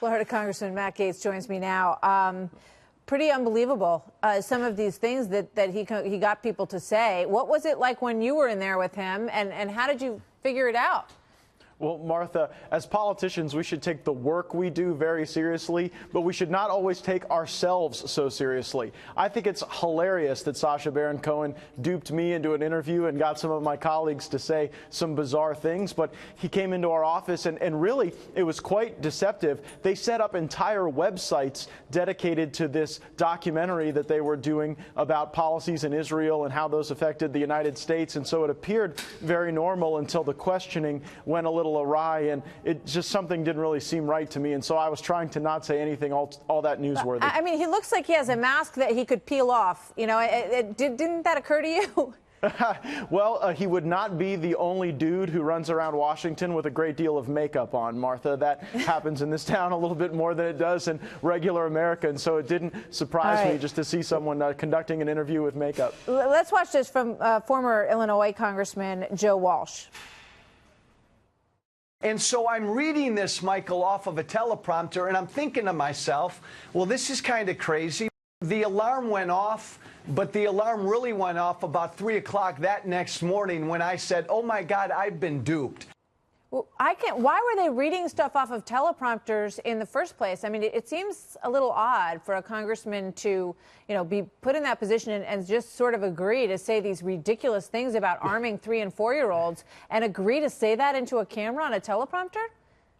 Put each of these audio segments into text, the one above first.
Florida Congressman Matt Gaetz joins me now. Pretty unbelievable, some of these things that he got people to say. What was it like when you were in there with him, and how did you figure it out? Well, Martha, as politicians, we should take the work we do very seriously, but we should not always take ourselves so seriously. I think it's hilarious that Sacha Baron Cohen duped me into an interview and got some of my colleagues to say some bizarre things, but he came into our office and really it was quite deceptive. They set up entire websites dedicated to this documentary that they were doing about policies in Israel and how those affected the United States, and so it appeared very normal until the questioning went a little awry, and it just something didn't really seem right to me, and so I was trying to not say anything all that newsworthy. I mean, he looks like he has a mask that he could peel off. You know, didn't that occur to you? Well, he would not be the only dude who runs around Washington with a great deal of makeup on, Martha. That happens in this town a little bit more than it does in regular America, and so it didn't surprise me just to see someone conducting an interview with makeup. Let's watch this from former Illinois Congressman Joe Walsh. And so I'm reading this, Michael, off of a teleprompter, and I'm thinking to myself, well, this is kind of crazy. The alarm went off, but the alarm really went off about 3 o'clock that next morning when I said, oh, my God, I've been duped. Well, why were they reading stuff off of teleprompters in the first place? I mean, it seems a little odd for a congressman to, you know, be put in that position and just sort of agree to say these ridiculous things about arming 3- and 4-year-olds and agree to say that into a camera on a teleprompter?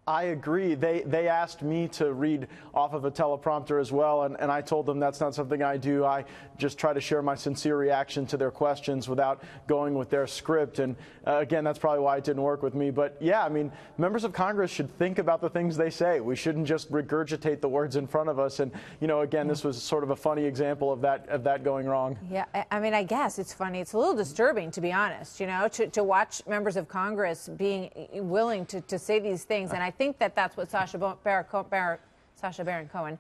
I agree. They asked me to read off of a teleprompter as well, and I told them that's not something I do. I just try to share my sincere reaction to their questions without going with their script. And again, that's probably why it didn't work with me. But yeah, I mean, members of Congress should think about the things they say. We shouldn't just regurgitate the words in front of us. And you know, again, this was sort of a funny example of that going wrong. Yeah, I mean, I guess it's funny. It's a little disturbing, to be honest. You know, to watch members of Congress being willing to say these things, and I think that's what Sacha Baron Cohen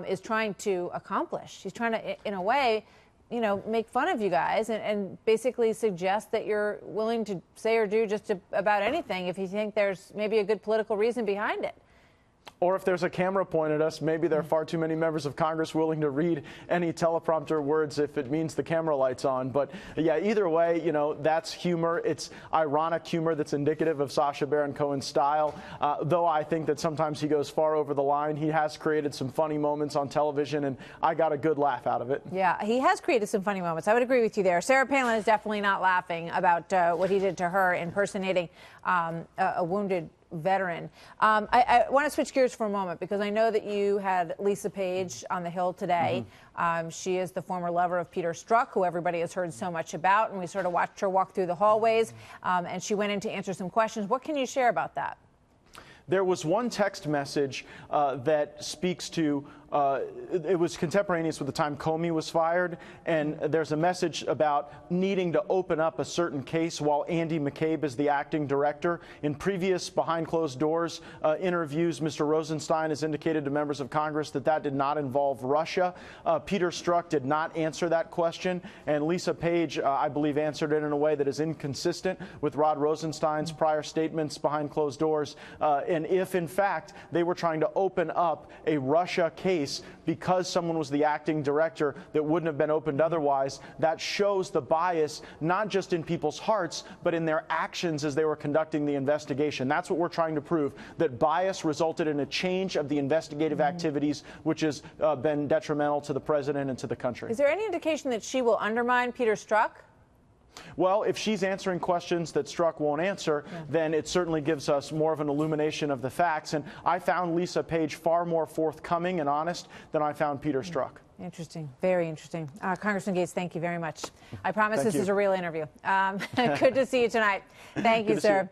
is trying to accomplish. He's trying to, in a way, you know, make fun of you guys and basically suggest that you're willing to say or do just about anything if you think there's maybe a good political reason behind it. Or if there's a camera pointed at us, maybe there are far too many members of Congress willing to read any teleprompter words if it means the camera light's on. But yeah, either way, you know, that's humor. It's ironic humor that's indicative of Sacha Baron Cohen's style. Though I think that sometimes he goes far over the line. He has created some funny moments on television, and I got a good laugh out of it. Yeah, he has created some funny moments. I would agree with you there. Sarah Palin is definitely not laughing about what he did to her impersonating a wounded veteran. I want to switch gears for a moment because I know that you had Lisa Page on the Hill today. She is the former lover of Peter Strzok, who everybody has heard so much about, and we sort of watched her walk through the hallways, and she went in to answer some questions. What can you share about that? There was one text message that speaks to, it was contemporaneous with the time Comey was fired, and there's a message about needing to open up a certain case while Andy McCabe is the acting director. In previous behind closed doors interviews, Mr. Rosenstein has indicated to members of Congress that that did not involve Russia. Peter Strzok did not answer that question, and Lisa Page, I believe, answered it in a way that is inconsistent with Rod Rosenstein's prior statements behind closed doors. And if, in fact, they were trying to open up a Russia case because someone was the acting director that wouldn't have been opened otherwise, that shows the bias not just in people's hearts, but in their actions as they were conducting the investigation. That's what we're trying to prove, that bias resulted in a change of the investigative activities, which has been detrimental to the president and to the country. Is there any indication that she will undermine Peter Strzok? Well, if she's answering questions that Strzok won't answer, then it certainly gives us more of an illumination of the facts. And I found Lisa Page far more forthcoming and honest than I found Peter Strzok. Interesting. Very interesting. Congressman Gaetz, thank you very much. I promise this is a real interview. Good to see you tonight. Thank you, sir.